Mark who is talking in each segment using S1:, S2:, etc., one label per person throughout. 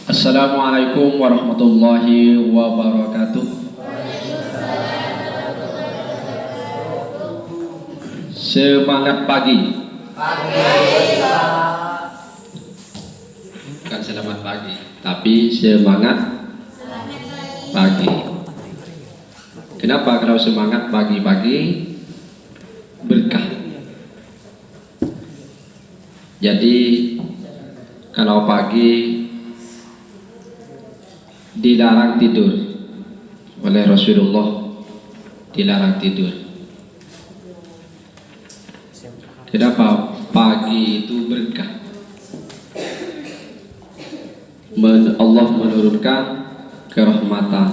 S1: Assalamualaikum warahmatullahi wabarakatuh. Semangat pagi. Bukan selamat pagi, tapi semangat pagi. Kenapa kalau semangat pagi-pagi? Berkah. Jadi kalau pagi dilarang tidur oleh Rasulullah, dilarang tidur. Kenapa? Pagi itu berkah. Allah menurunkan kerahmatan,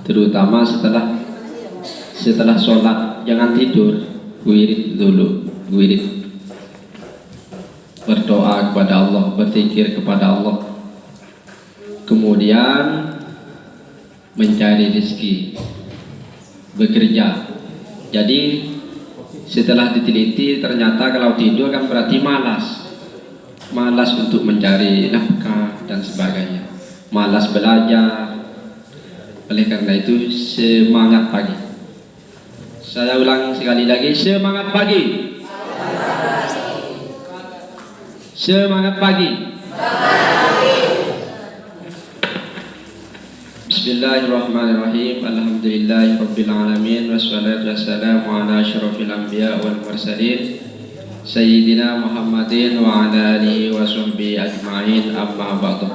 S1: terutama setelah sholat. Jangan tidur, wirid dulu, wirid, berdoa kepada Allah, berzikir kepada Allah, kemudian mencari rezeki, bekerja. Jadi setelah diteliti ternyata kalau tidur kan berarti malas untuk mencari nafkah dan sebagainya, malas belajar. Oleh karena itu semangat pagi. Saya ulang sekali lagi, semangat pagi. Semangat pagi. Bismillahirrahmanirrahim. Alhamdulillahirabbil alamin, wassalatu wassalamu ala asyrofil anbiya wal mursalin sayyidina Muhammadin wa ala alihi wa sahbihi ajma'in, amma ba'du.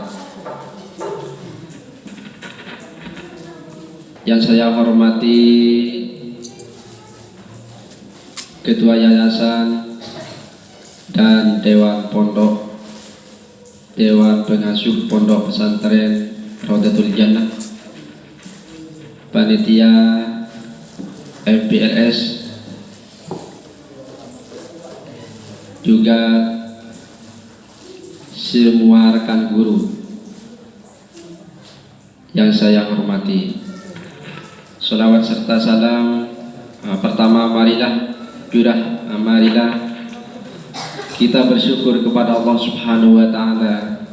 S1: Yang saya hormati Ketua Yayasan dan Dewan Pondok, Dewan Pengasuh Pondok Pesantren Raudatul Jannah, panitia MPLS, juga semua rekan guru yang saya hormati. Salawat serta salam. Pertama, marilah kita bersyukur kepada Allah Subhanahu wa Ta'ala,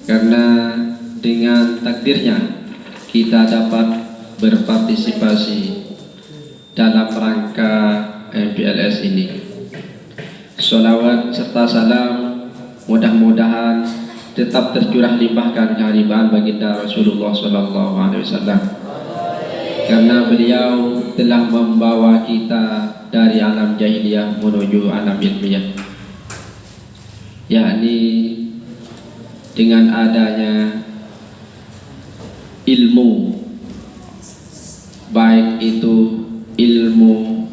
S1: karena dengan takdirnya kita dapat berpartisipasi dalam rangka MPLS ini. Sholawat serta salam mudah-mudahan tetap tercurah limpahkan kehadiran baginda Rasulullah SAW, karena beliau telah membawa kita dari alam jahiliyah menuju alam ilmiah, yakni dengan adanya ilmu, baik itu ilmu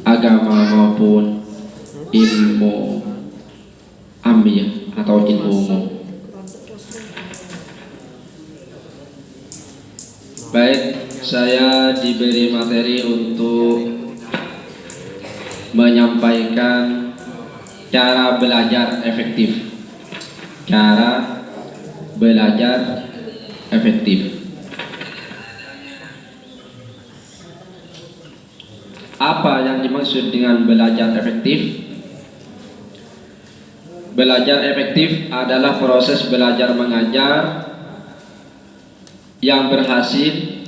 S1: agama maupun ilmu amiyah atau ilmu umum. Baik, saya diberi materi untuk menyampaikan cara belajar efektif. Cara belajar efektif. Apa yang dimaksud dengan belajar efektif? Belajar efektif adalah proses belajar mengajar yang berhasil,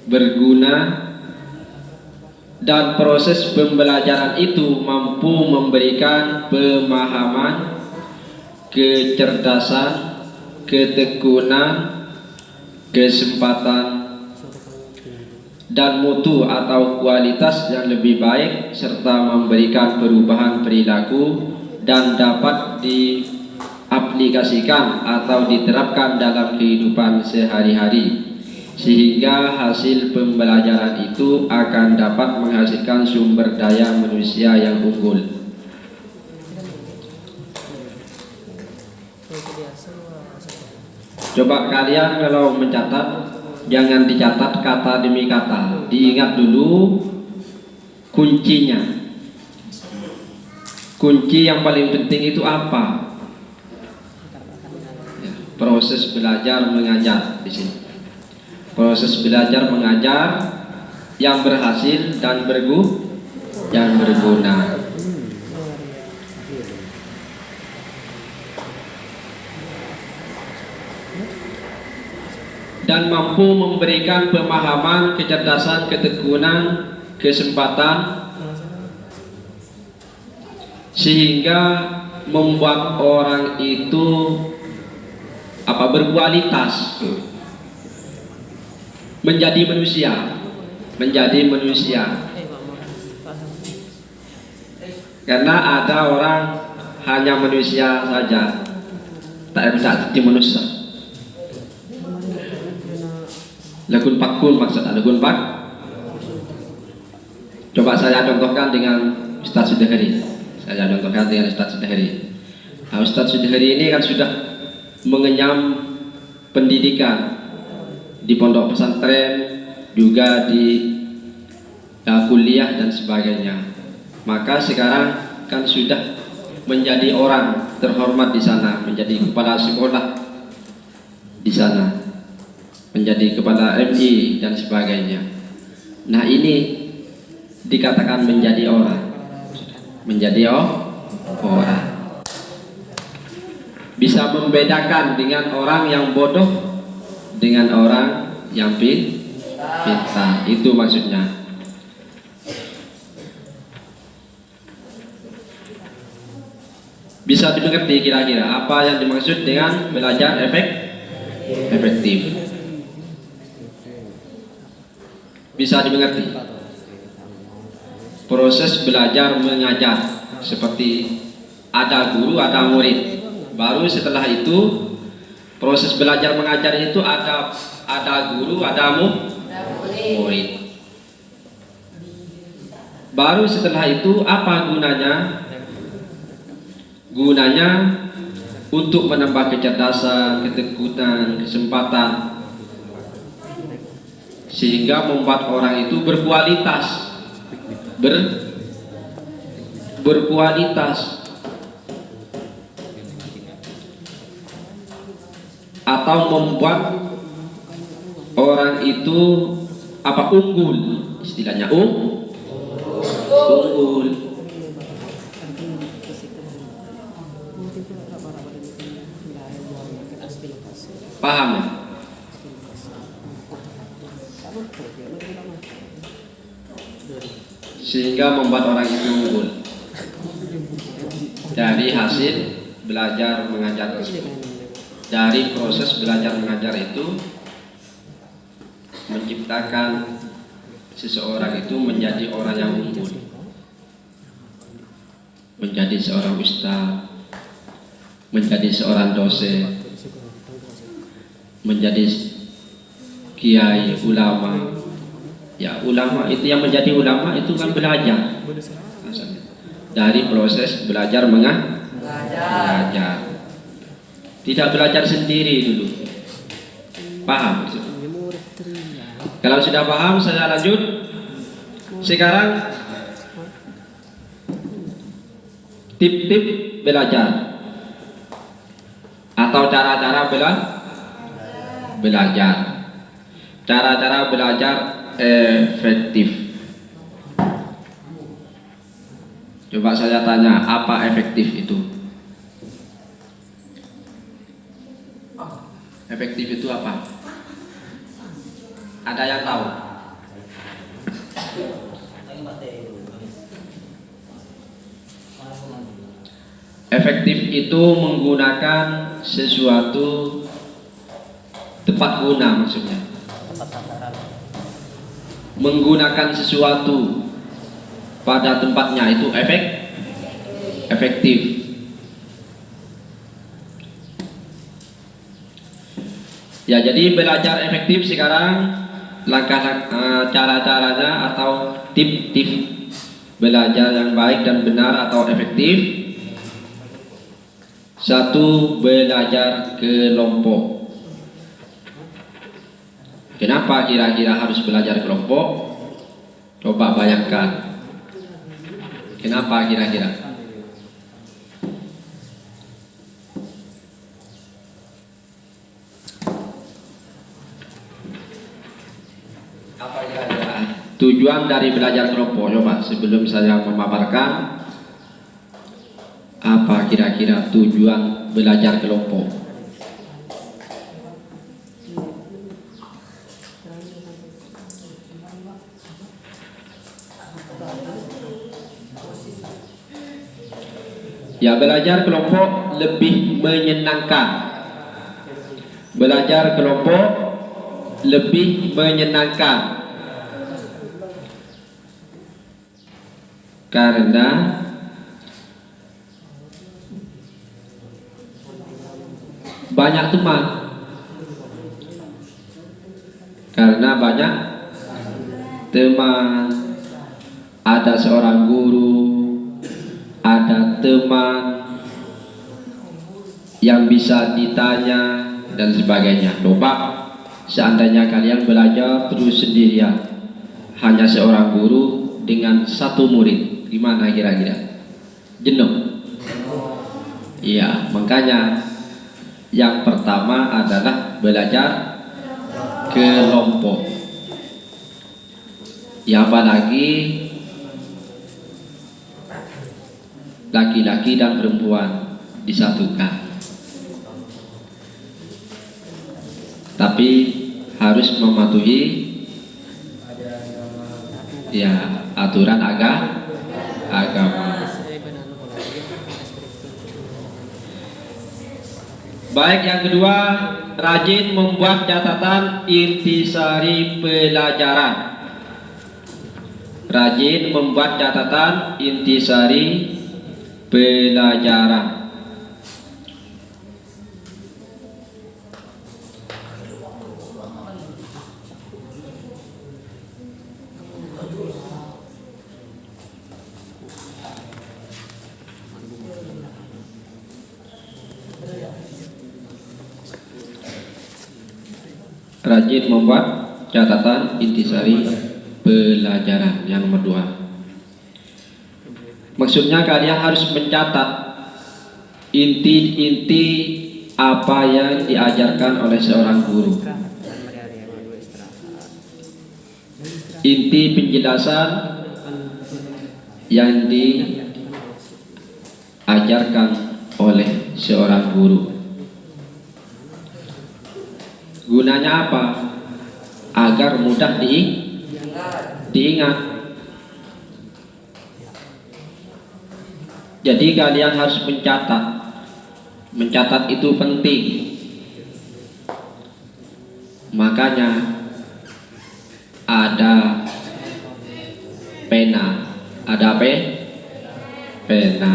S1: berguna, dan proses pembelajaran itu mampu memberikan pemahaman, kecerdasan, ketekunan, kesempatan, dan mutu atau kualitas yang lebih baik, serta memberikan perubahan perilaku dan dapat diaplikasikan atau diterapkan dalam kehidupan sehari-hari, sehingga hasil pembelajaran itu akan dapat menghasilkan sumber daya manusia yang unggul. Coba kalian kalau mencatat, jangan dicatat kata demi kata, diingat dulu kuncinya. Kunci yang paling penting itu apa? Proses belajar mengajar di sini. Proses belajar mengajar yang berhasil dan berguna. dan mampu memberikan pemahaman, kecerdasan, ketekunan, kesempatan, sehingga membuat orang itu berkualitas, menjadi manusia. Karena ada orang hanya manusia saja, tak bisa jadi manusia. Lagun pakun maksud lagun pak. Coba saya contohkan dengan Ustaz Sudahri. Nah, Ustaz Sudahri ini kan sudah mengenyam pendidikan di pondok pesantren, juga di kuliah dan sebagainya. Maka sekarang kan sudah menjadi orang terhormat di sana, menjadi kepala sekolah di sana, menjadi kepala MI dan sebagainya. Nah, ini dikatakan menjadi orang, orang bisa membedakan dengan orang yang bodoh dengan orang yang pintar. Itu maksudnya. Bisa dimengerti kira-kira apa yang dimaksud dengan belajar efektif? Bisa dimengerti? Proses belajar mengajar seperti ada guru, ada murid. Baru setelah itu proses belajar mengajar itu ada guru, ada murid. Baru setelah itu apa gunanya? Gunanya untuk menambah kecerdasan, ketekunan, kesempatan, sehingga membuat orang itu berkualitas, atau membuat orang itu unggul, istilahnya unggul. Paham ya? Sehingga membuat orang itu unggul dari hasil belajar mengajar tersebut. Dari proses belajar mengajar itu menciptakan seseorang itu menjadi orang yang unggul, menjadi seorang ustaz, menjadi seorang dosen, menjadi kiai, ulama. Ya, ulama itu yang menjadi ulama itu kan belajar. Dari proses belajar mengajar. Tidak belajar sendiri dulu. Paham? Kalau sudah paham, saya lanjut. Sekarang tip-tip belajar atau cara-cara belajar. Cara-cara belajar efektif. Coba saya tanya, apa efektif itu? Efektif itu apa? Ada yang tahu? Efektif itu menggunakan sesuatu tepat guna, maksudnya. Menggunakan sesuatu pada tempatnya itu efektif. Ya, jadi belajar efektif sekarang langkah cara-caranya atau tip-tip belajar yang baik dan benar atau efektif. 1. Belajar kelompok. Kenapa kira-kira harus belajar kelompok? Coba bayangkan. Kenapa kira-kira? Apa kira-kira tujuan dari belajar kelompok? Coba sebelum saya memaparkan, apa kira-kira tujuan belajar kelompok? Ya, belajar kelompok lebih menyenangkan. Belajar kelompok lebih menyenangkan karena banyak teman. Karena banyak teman, ada seorang guru, ada teman yang bisa ditanya dan sebagainya. Coba seandainya kalian belajar terus sendirian, hanya seorang guru dengan satu murid, gimana kira-kira? Jenuh? Iya, makanya yang pertama adalah belajar kelompok. Ya, apalagi laki-laki dan perempuan disatukan. Tapi harus mematuhi ya aturan agama. Baik, yang kedua, rajin membuat catatan intisari pelajaran. Rajin membuat catatan intisari pelajaran. Rajin membuat catatan intisari pelajaran. Yang nomor 2, maksudnya kalian harus mencatat inti-inti apa yang diajarkan oleh seorang guru, inti penjelasan yang diajarkan oleh seorang guru. Gunanya apa? Agar mudah diingat. Jadi kalian harus mencatat. Mencatat itu penting. Makanya ada pena, ada pena,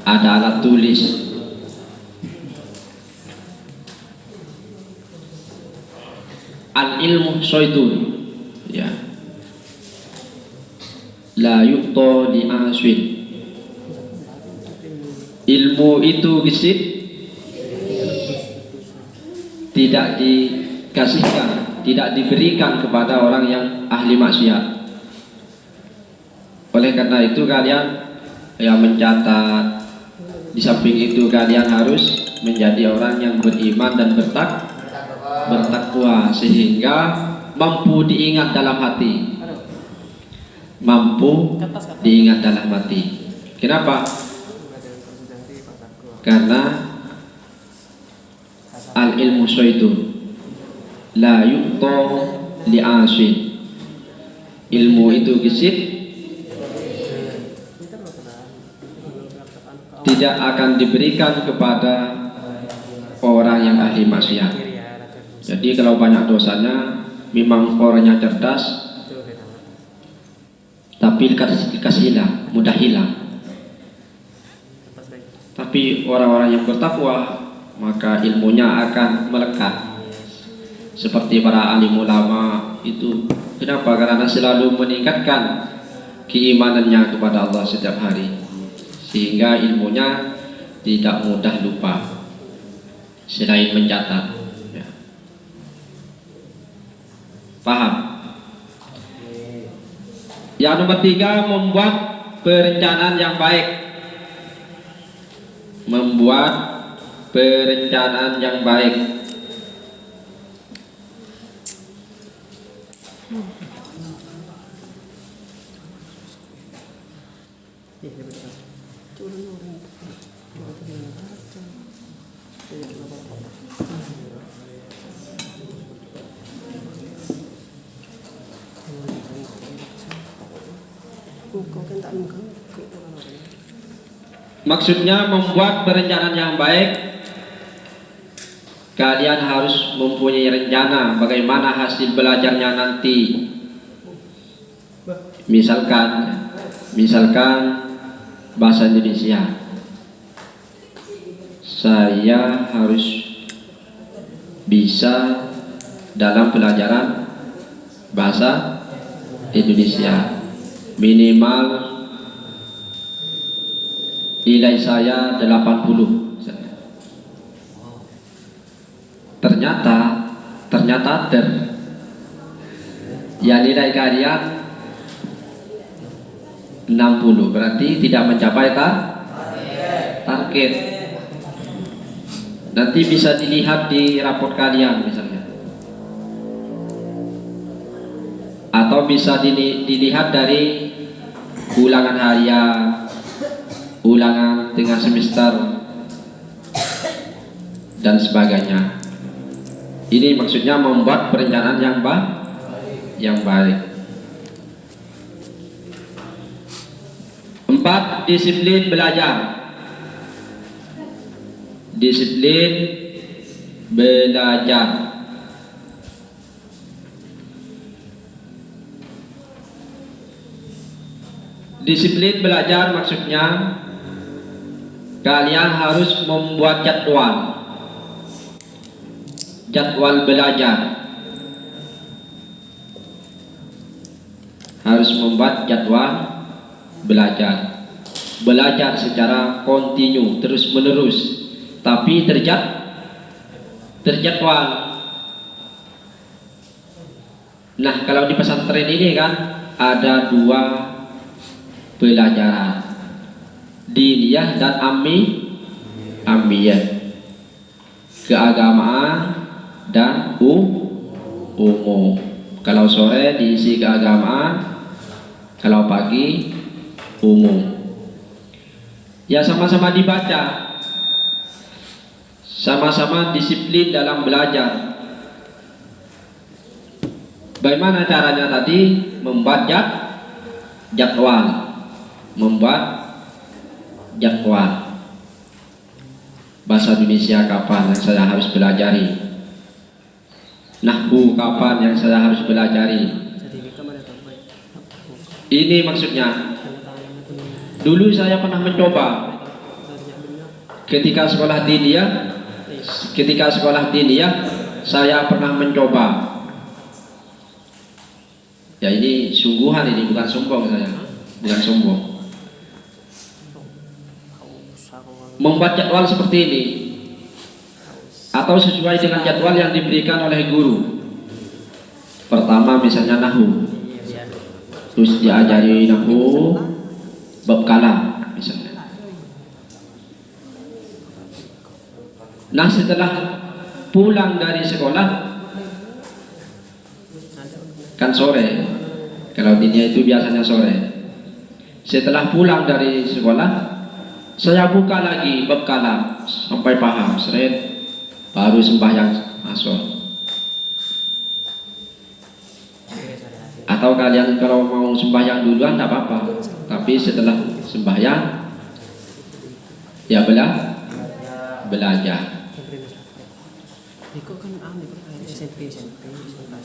S1: ada alat tulis. Al-ilmu syaitun, ya, la yuqta li aswin. Ilmu itu gesit, tidak dikasihkan, tidak diberikan kepada orang yang ahli maksiat. Oleh karena itu kalian yang mencatat. Di samping itu kalian harus menjadi orang yang beriman dan bertakwa, sehingga mampu diingat dalam hati. Mampu diingat dalam hati. Kenapa? Karena al-ilmu syaitun la yuqta li asin. Ilmu itu gesit, tidak akan diberikan kepada orang yang ahli maksiat. Jadi kalau banyak dosanya, memang orangnya cerdas, tapi kasih hilang, mudah hilang. Tapi orang-orang yang bertakwa, maka ilmunya akan melekat. Seperti para alim ulama itu. Kenapa? Karena selalu meningkatkan keimanannya kepada Allah setiap hari, sehingga ilmunya tidak mudah lupa. Selain mencatat, ya. Paham? Yang nomor 3, membuat perencanaan yang baik. Membuat perencanaan yang baik. Maksudnya membuat perencanaan yang baik. Kalian harus mempunyai rencana bagaimana hasil belajarnya nanti. Misalkan bahasa Indonesia, saya harus bisa dalam pelajaran bahasa Indonesia minimal nilai saya 80. Ternyata ya nilai kalian 60, berarti tidak mencapai target. Nanti bisa dilihat di raport kalian misalnya, atau bisa dilihat dari ulangan harian, ulangan tengah semester dan sebagainya. Ini maksudnya membuat perencanaan yang baik. 4. Disiplin belajar. Disiplin belajar. Disiplin belajar maksudnya kalian harus membuat jadwal belajar. Harus membuat jadwal belajar secara kontinu, terus menerus, tapi terjadwal. Nah, kalau di pesantren ini kan ada 2 pelajaran, diniyah dan amiyah, keagamaan dan umum. Kalau sore diisi keagamaan, kalau pagi umum. Ya sama-sama dibaca, sama-sama disiplin dalam belajar. Bagaimana caranya tadi? Membuat jadwal. Bahasa Indonesia kapan yang saya harus pelajari? Nahwu kapan yang saya harus pelajari? Ini maksudnya. Dulu saya pernah mencoba ketika sekolah diniyah, saya pernah mencoba. Ya ini sungguhan, ini bukan sombong saya, bukan sombong. Membuat jadwal seperti ini atau sesuai dengan jadwal yang diberikan oleh guru. Pertama misalnya nahwu, terus diajari nahwu bab kalam misalnya. Nah, setelah pulang dari sekolah kan sore, kalau diniyah itu biasanya sore. Setelah pulang dari sekolah, saya buka lagi bab kalam sampai paham, baru sembahyang asar. Atau kalian kalau mau sembahyang duluan tidak apa-apa, tapi setelah sembahyang ya belajar.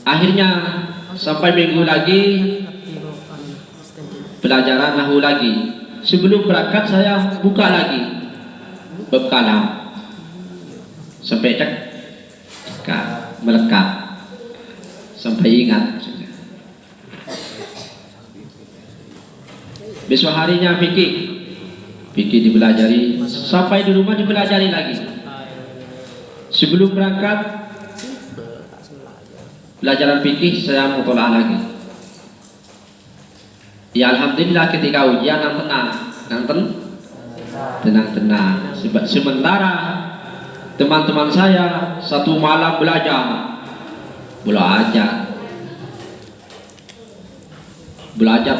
S1: Akhirnya sampai minggu lagi pelajaran nahwu lagi. Sebelum berangkat saya buka lagi bab kalam sampai melekat, sampai ingat. Besok harinya fikih dipelajari, sampai di rumah dipelajari lagi. Sebelum berangkat pelajaran fikih saya mutola'ah lagi. Ya alhamdulillah ketika ujian tenang. Sementara teman-teman saya satu malam belajar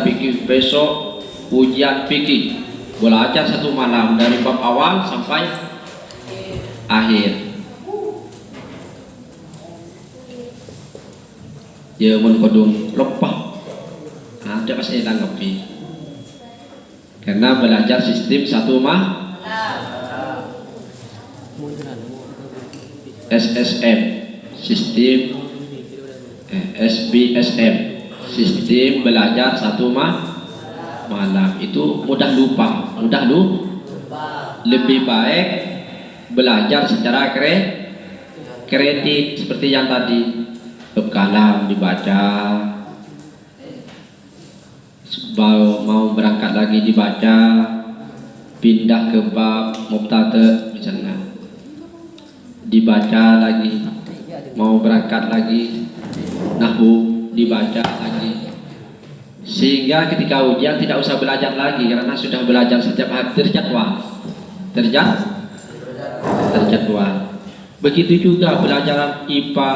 S1: fikih, besok ujian fikih, belajar satu malam dari bab awal sampai akhir. Ya mun kodung lepah, ada pas tanggapi. Karena belajar sistem satu SSM, sistem SBSM, sistem belajar satu malam. Itu mudah lupa, lebih baik belajar secara kredit seperti yang tadi, kalam dibaca, mau berangkat lagi dibaca, pindah ke bab mubtada misalnya, dibaca lagi, mau berangkat lagi nahwu dibaca lagi, sehingga ketika ujian tidak usah belajar lagi karena sudah belajar setiap hari, terjadwal. Begitu juga pelajaran IPA.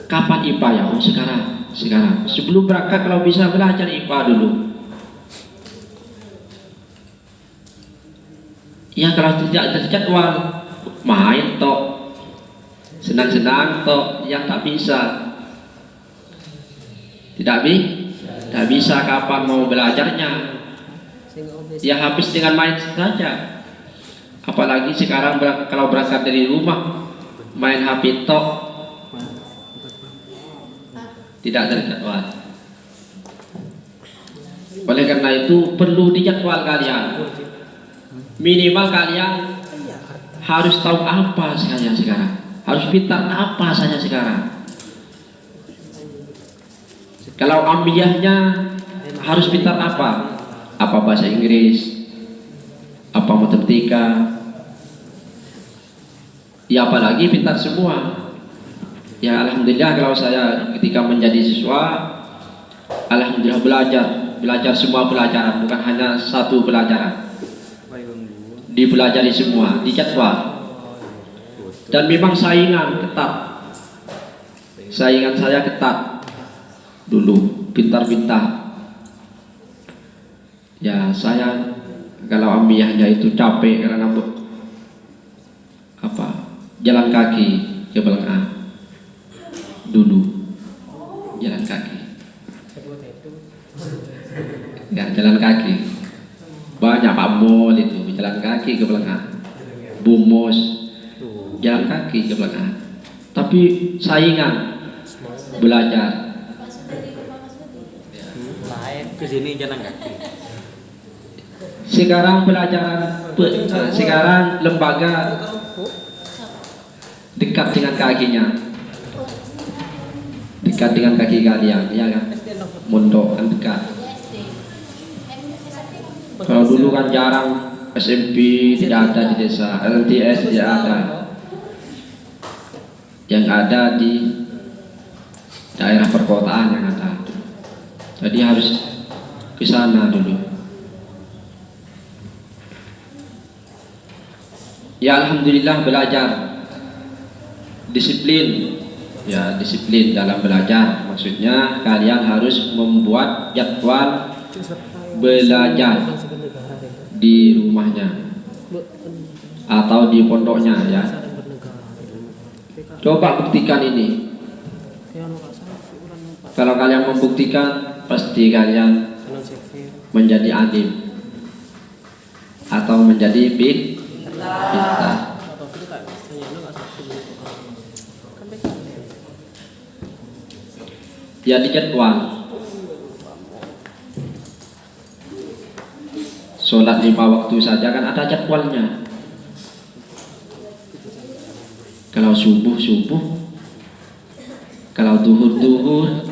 S1: Kapan IPA ya? Oh, sekarang. Sebelum berangkat kalau bisa belajar IPA dulu. Ya kalau tidak terjadwal, main tok, senang-senang tok, yang tak bisa. Tidak bisa kapan mau belajarnya. Ya habis dengan main saja. Apalagi sekarang kalau berangkat dari rumah main HP tok, tidak terjadwal. Oleh karena itu perlu dijadwal kalian. Minimal kalian harus tahu apa saya sekarang, harus pintar apa saya sekarang. Kalau ambiahnya harus pintar apa? Apa bahasa Inggris, apa matematika, ya apalagi pintar semua. Ya alhamdulillah kalau saya ketika menjadi siswa, alhamdulillah belajar semua pelajaran, bukan hanya satu pelajaran, dipelajari semua, dijadwal. Dan memang saingan saya ketat dulu, pintar-pintar. Ya saya kalau ambiahnya itu capek karena jalan kaki ke belakang dulu, jalan kaki banyak Pak Mol itu jalan kaki ke belakang, Bumos jalan kaki ke belakang. Tapi saingan belajar
S2: ke sini jalan kaki.
S1: Sekarang sekarang lembaga dekat dengan kakinya, dekat dengan kaki kalian, ya kan? Mondok kan dekat. Kalau dulu kan jarang, SMP tidak ada di desa, LTS tidak ada. Yang ada di daerah perkotaan yang ada. Jadi harus ke sana dulu. Ya alhamdulillah belajar, disiplin. Ya disiplin dalam belajar. Maksudnya kalian harus membuat jadwal belajar di rumahnya atau di pondoknya ya. Coba buktikan ini. Kalau kalian membuktikan, pasti kalian menjadi alim atau menjadi pintar. Ya dijadwal. Sholat 5 waktu saja kan ada jadwalnya. Kalau subuh, kalau duhur.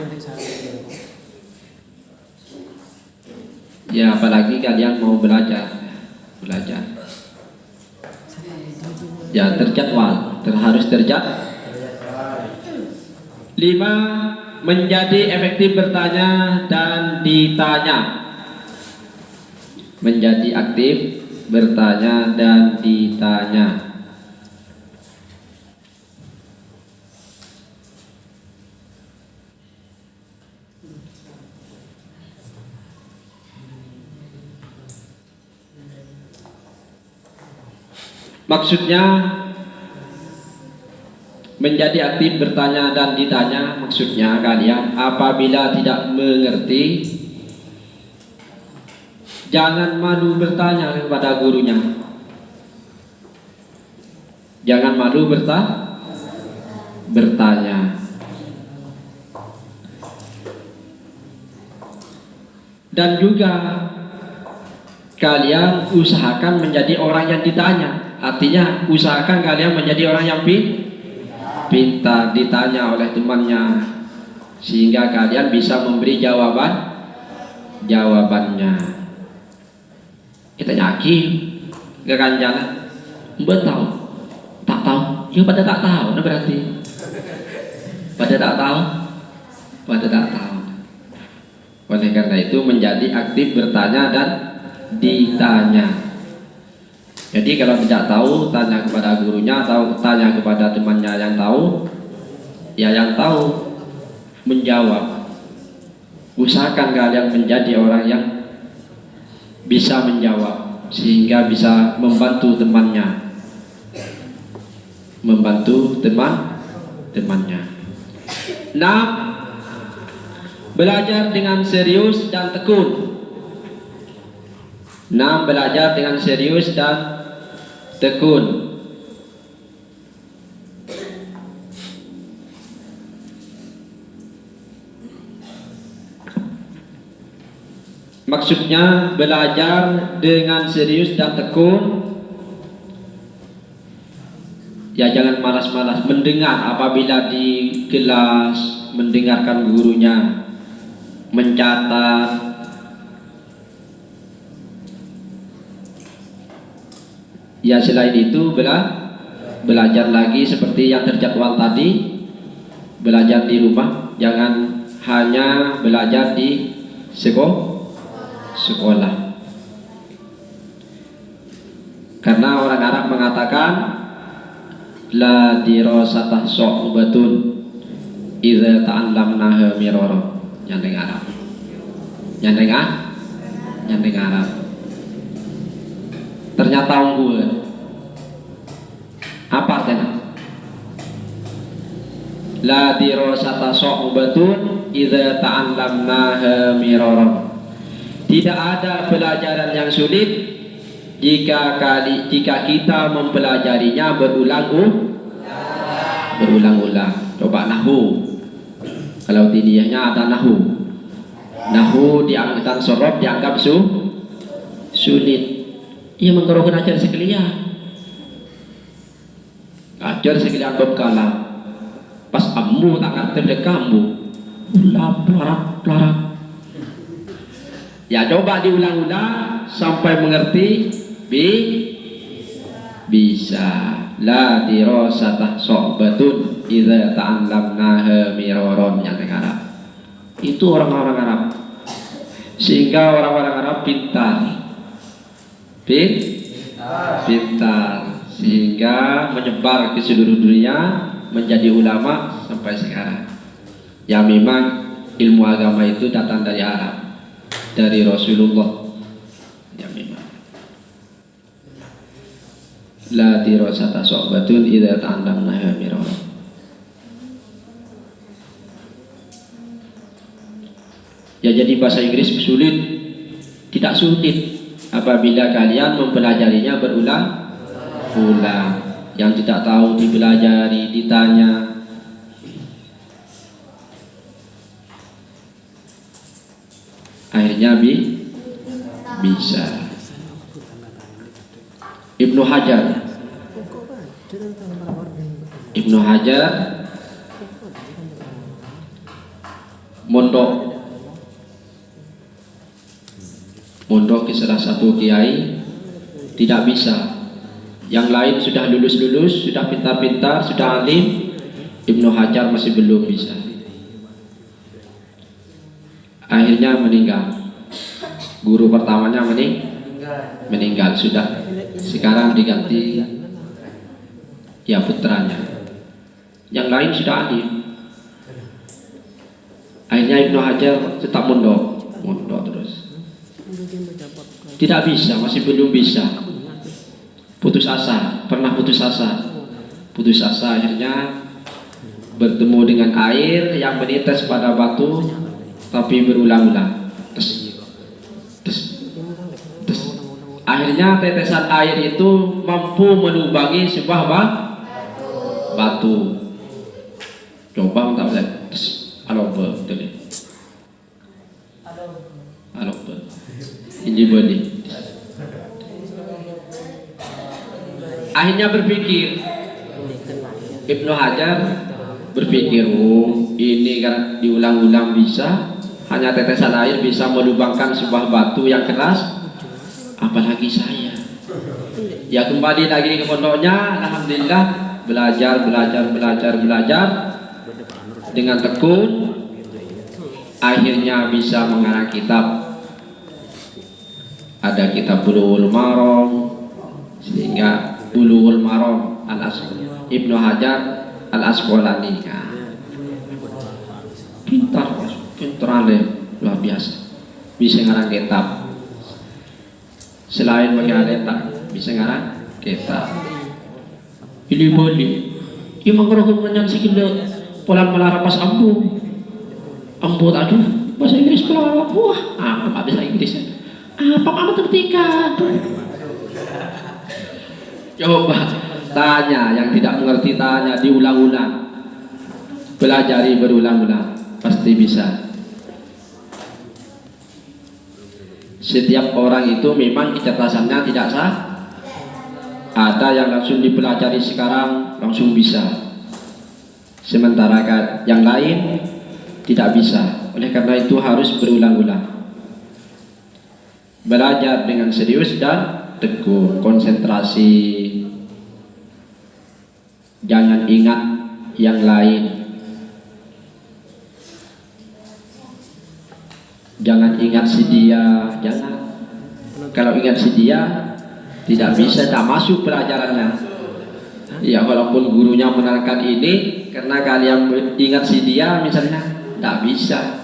S1: Ya apalagi kalian mau belajar. Ya terjadwal, harus terjadwal. 5. Menjadi efektif bertanya dan ditanya. Menjadi aktif bertanya dan ditanya. Maksudnya menjadi aktif bertanya dan ditanya, maksudnya kalian apabila tidak mengerti, jangan malu bertanya kepada gurunya. Jangan malu bertanya. Dan juga kalian usahakan menjadi orang yang ditanya. Artinya usahakan kalian menjadi orang yang pintar, ditanya oleh temannya, sehingga kalian bisa memberi jawabannya. Kita nyaki ke kanjana, mbak tahu? Tak tahu? Ya pada tak tahu, nah berarti pada tak tahu. Oleh karena itu menjadi aktif bertanya dan ditanya. Jadi kalau tidak tahu, tanya kepada gurunya atau tanya kepada temannya yang tahu. Ya yang tahu menjawab. Usahakan kalian menjadi orang yang bisa menjawab, sehingga bisa membantu temannya, temannya. Nah, belajar dengan serius dan tekun. Belajar dengan serius dan tekun. Maksudnya belajar dengan serius dan tekun. Ya jangan malas-malas mendengar apabila di kelas, mendengarkan gurunya, mencatat. Ya selain itu belajar lagi seperti yang terjadwal tadi. Belajar di rumah, jangan hanya belajar di sekolah. Karena orang Arab mengatakan la dirasatah su'batun idza ta'allamnaha mirara. Nyandeng Arab. Ternyata unggul. Apa artinya? La dirasata su'batun idza ta'allamnaha mirara. Tidak ada pelajaran yang sulit jika kita mempelajarinya berulang-ulang. Coba nahu. Kalau tiniyahnya ada nahu. Nahu di angkatan sorob dianggap sulit. Ia menggerokan ajar sekalian. Ajar sekalian bab kalam. Pas ammu tak ngerti dek kamu. Pelarak. Ya coba diulang-ulang sampai mengerti bisa. La dirasatah su'batun idza ta'allamnaha miraron, yang Arab. Itu orang-orang Arab. Sehingga orang-orang Arab pintar. Sehingga menyebar ke seluruh dunia, menjadi ulama sampai sekarang. Ya memang ilmu agama itu datang dari Arab, dari Rasulullah. Ya memang. La dirasata su'batun idza ta'allamnaha mirara. Ya jadi bahasa Inggris sulit? Tidak sulit apabila kalian mempelajarinya berulang-ulang. Yang tidak tahu dipelajari, ditanya. Akhirnya bisa. Ibnu Hajar mondok ke salah satu kiai, tidak bisa. Yang lain sudah lulus, sudah pintar-pintar, sudah alim. Ibnu Hajar masih belum bisa. Akhirnya meninggal. Guru pertamanya meninggal sudah. Sekarang diganti ya putranya. Yang lain sudah alim. Akhirnya Ibnu Hajar tetap mondok terus. Tidak bisa, masih belum bisa. Putus asa, pernah putus asa. Akhirnya bertemu dengan air yang menetes pada batu, tapi berulang-ulang. Akhirnya tetesan air itu mampu melubangi sebuah batu. Coba tak boleh. Aloba betul. Aloba. Ini boleh. Akhirnya berpikir, Ibnu Hajar berpikir, oh ini kan diulang-ulang bisa, hanya tetesan air bisa melubangkan sebuah batu yang keras, apalagi saya. Ya kembali lagi ke pondoknya, alhamdulillah belajar dengan tekun, akhirnya bisa mengarang kitab. Ada kitab Bulughul Maram, sehingga Bulughul Maram Ibnu Hajar Al-Asqalani. Pintar alim, luar biasa. Bisa ngarang kitab. Selain bagaimana tak bisa ngarang kitab. Ini boleh. Imang kerokok menyan sikile polan melarapas ambu. Ambu aduh bahasa Inggris pola wah, apa bisa Inggris? Apa matematika? Coba tanya yang tidak mengerti, tanya diulang-ulang, pelajari berulang-ulang, pasti bisa. Setiap orang itu memang kecerdasannya tidak sah. Ada yang langsung dipelajari sekarang langsung bisa, sementara yang lain tidak bisa. Oleh karena itu harus berulang-ulang, belajar dengan serius dan teguh, konsentrasi. Jangan ingat yang lain, jangan ingat si dia, jangan. Kalau ingat si dia tidak bisa, tak masuk pelajarannya. Ya walaupun gurunya menerangkan ini, karena kalian ingat si dia misalnya, tak bisa.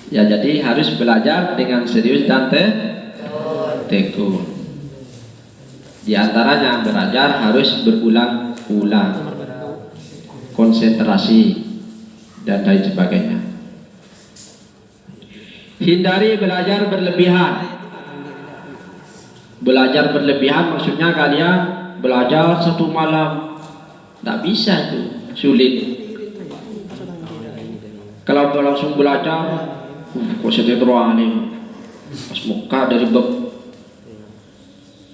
S1: Ya jadi harus belajar dengan serius dan teguh. Di antaranya belajar harus berulang-ulang, konsentrasi dan lain sebagainya. Hindari belajar berlebihan. Belajar berlebihan maksudnya kalian belajar satu malam, tak bisa, itu sulit. Kalau langsung belajar, kok saya terang nih, pas muka dari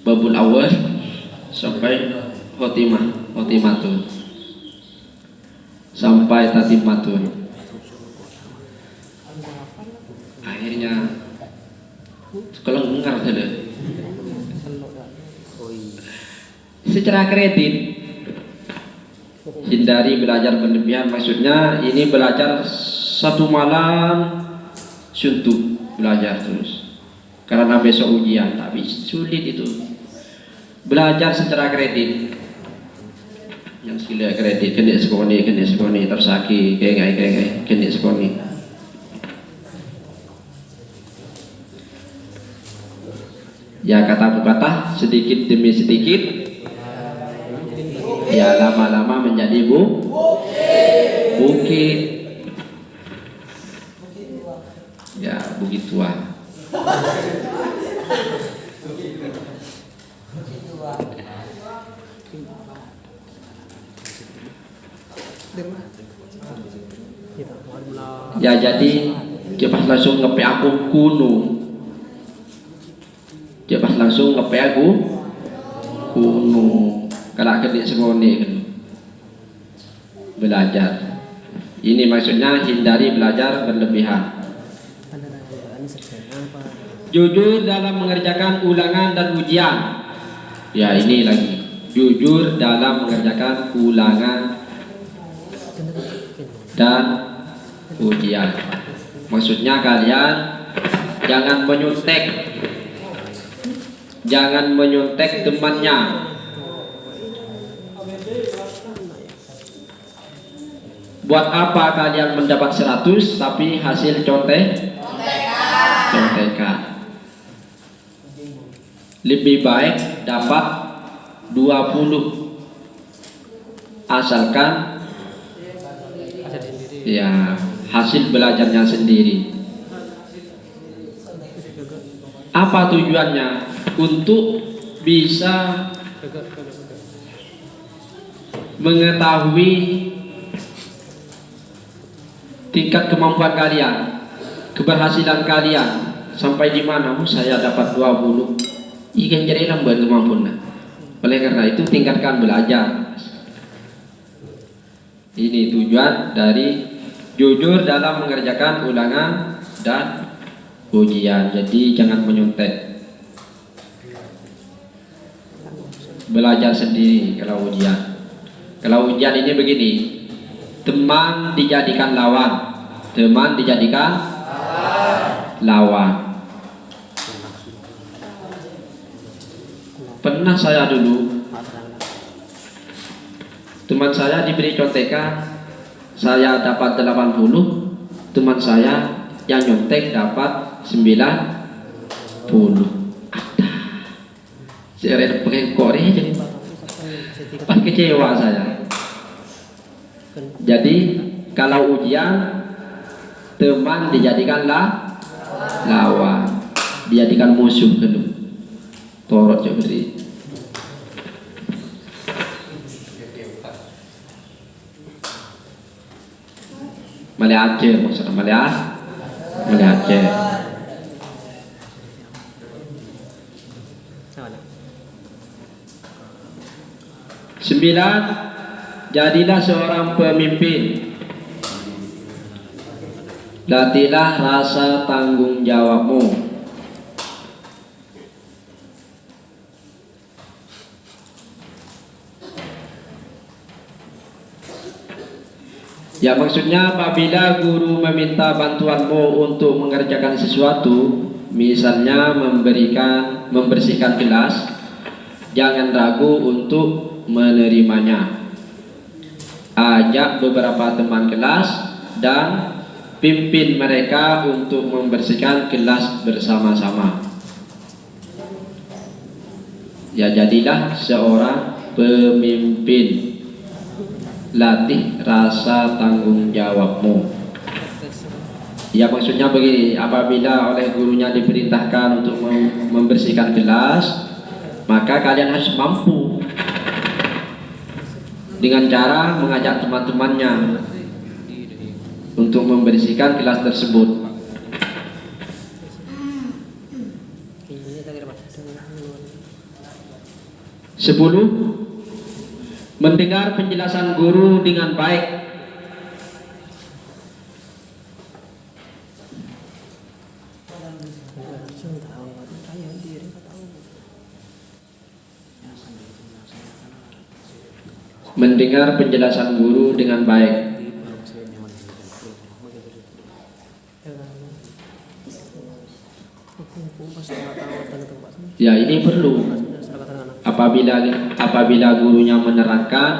S1: babul awal sampai khotimatun, sampai tatimatun. Akhirnya kalau dengar saja. Secara kredit, hindari belajar berlebihan. Maksudnya ini belajar satu malam suntuk belajar terus karena besok ujian, tapi sulit itu. Belajar secara kredit, yang sila kredit kena sekoni tersaki kengai kena sekoni. Ya kata pepatah, sedikit demi sedikit, ya lama-lama menjadi bukit. Ya bukit tua. Ya jadi cepat langsung ngepe aku kuno. Cepat langsung ngepe aku kuno. Kalau kedik sekoni kan belajar. Ini maksudnya hindari belajar berlebihan. Jujur dalam mengerjakan ulangan dan ujian. Ya ini lagi, jujur dalam mengerjakan ulangan dan ujian. Maksudnya kalian jangan menyontek temannya. Buat apa kalian mendapat 100 tapi hasil contekan? Lebih baik dapat 20 asalkan ya hasil belajarnya sendiri. Apa tujuannya? Untuk bisa mengetahui tingkat kemampuan kalian, keberhasilan kalian sampai di mana. Saya dapat 20. Ikan jadi lambat kemampuan. Oleh karena itu tingkatkan belajar. Ini tujuan dari jujur dalam mengerjakan ulangan dan ujian. Jadi jangan menyontek. Belajar sendiri kalau ujian. Kalau ujian ini begini, teman dijadikan lawan. Teman dijadikan lawan. Pernah saya dulu, teman saya diberi contekan, saya dapat 80, teman saya yang nyontek dapat 90. Ada seret pengekor aja, pas kecewa saya. Jadi kalau ujian, teman dijadikan lawan, dijadikan musuh dulu. Torot jadi. Malih Aceh maksudnya Malih Aceh. 9. Jadilah seorang pemimpin. Latihlah rasa tanggung jawabmu. Ya, maksudnya apabila guru meminta bantuanmu untuk mengerjakan sesuatu, misalnya membersihkan kelas, jangan ragu untuk menerimanya. Ajak beberapa teman kelas dan pimpin mereka untuk membersihkan kelas bersama-sama. Ya, jadilah seorang pemimpin. Latih rasa tanggung jawabmu. Ya, maksudnya begini, apabila oleh gurunya diperintahkan untuk membersihkan kelas, maka kalian harus mampu dengan cara mengajak teman-temannya untuk membersihkan kelas tersebut. 10. Mendengar penjelasan guru dengan baik. Mendengar penjelasan guru dengan baik. Ya, ini perlu. Apabila gurunya menerangkan,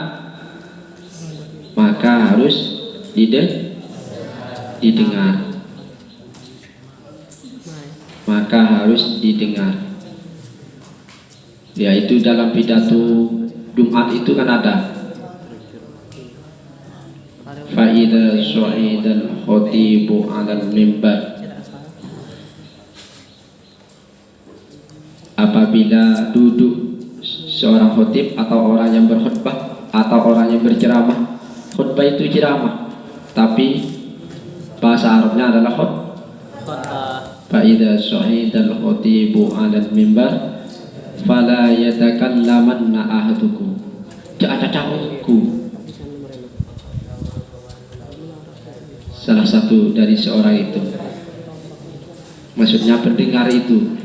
S1: maka harus didengar. Maka harus didengar. Ya, itu dalam pidato Jumat itu kan ada. Fa idza su'idal khatibu 'alal mimbar. Apabila duduk seorang khotib atau orang yang berkhutbah atau orang yang berceramah. Khutbah itu ceramah, tapi bahasa Arabnya adalah khutbah. Fa idza su'idal khatibu 'alal mimbar fala yatakallamanna ahadukum. Jangan cacaku. Salah satu dari seorang itu, maksudnya pendengar itu,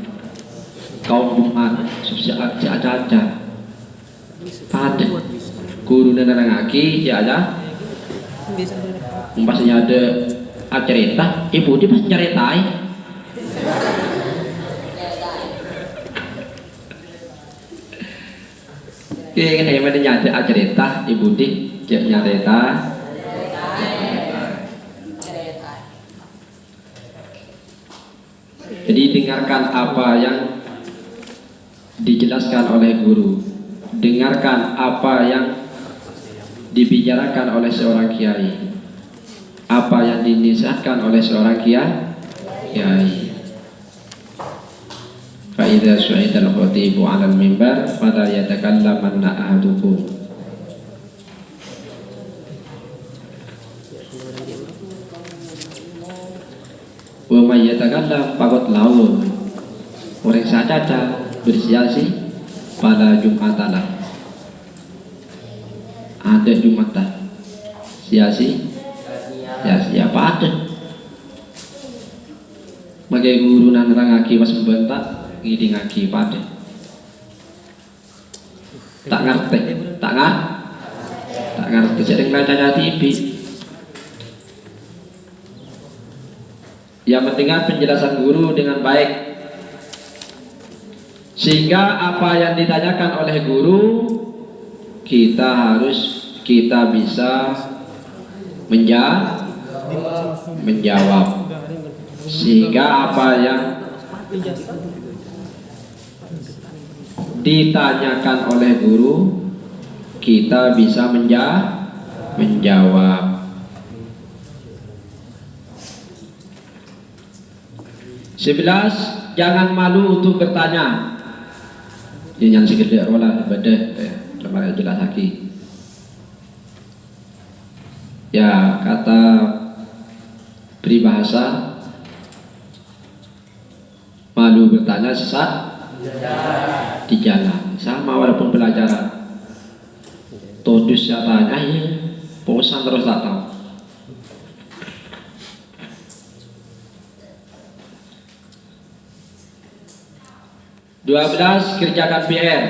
S1: kaum Jumat, aja ada guru nerangake ya aja. Umpamanya ada cerita, ibu dia pas ceritai. Kayak yang mana nyata cerita, ibu dia nyata. Jadi dengarkan apa yang dijelaskan oleh guru, dengarkan apa yang dibicarakan oleh seorang kiai, apa yang dinasihatkan oleh seorang kiai. Fa idza su'idal khatibu 'alal mimbar fala yatakallamanna ahadukum. Wa may yatakallam faqad lawu. Orang saja bersiasi pada Jumatalah. Ada Jumatan. Sia-sia apa ada? Magai guru nan rangaki was membentak ngidi ngaki pada. Tak ngerti. Jadi ngeliatnya TV. Yang penting penjelasan guru dengan baik, sehingga apa yang ditanyakan oleh guru kita bisa menjawab, sehingga apa yang ditanyakan oleh guru kita bisa menjawab. 11. Jangan malu untuk bertanya. Ini yang segede olah beda lembaga jelas lagi. Ya, kata peribahasa, malu bertanya sesat di jalan. Sama walaupun pelajaran. Todus ya tanya ya, bosan terus tak tahu. 12. Kerjakan PR.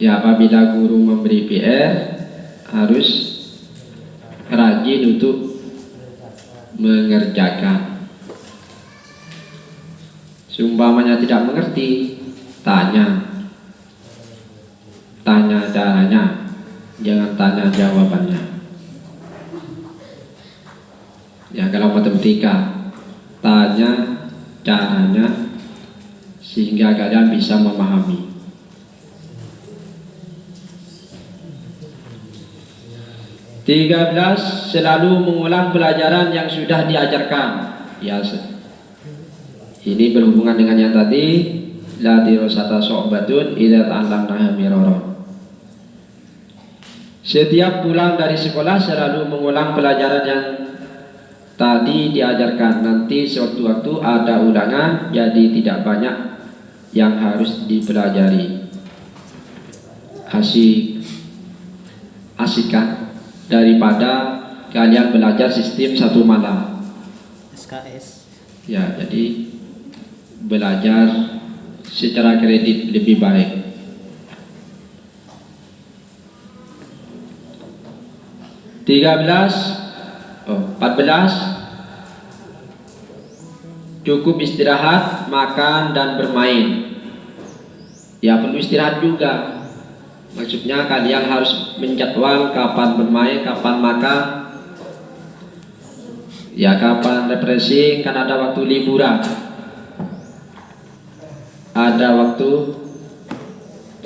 S1: Ya, apabila guru memberi PR harus rajin untuk mengerjakan. Seumpamanya tidak mengerti, tanya caranya, jangan tanya jawabannya. Ya, kalau matematika tanya caranya sehingga kalian bisa memahami. 13. Selalu mengulang pelajaran yang sudah diajarkan. Ya, ini berhubungan dengan yang tadi, la dirosata so'batun idza ta'allamnaha miraran. Setiap pulang dari sekolah selalu mengulang pelajaran yang tadi diajarkan. Nanti sewaktu-waktu ada ulangan, jadi tidak banyak yang harus dipelajari. Asikkan daripada kalian belajar sistem satu malam.
S2: SKS.
S1: Ya, jadi belajar secara kredit lebih baik. 14. Cukup istirahat, makan dan bermain. Ya, perlu istirahat juga. Maksudnya kalian harus menjadwal kapan bermain, kapan makan, ya kapan refreshing. Kan ada waktu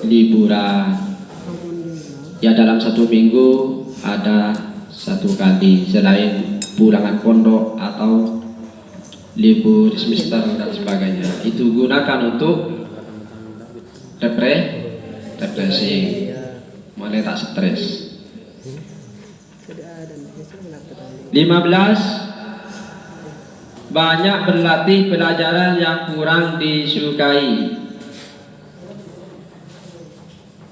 S1: liburan, ya dalam satu minggu ada satu kali, selain pulangan pondok atau libur semester dan sebagainya. Itu gunakan untuk refreshing, mulai tak stres. 15. Banyak berlatih pelajaran yang kurang disukai.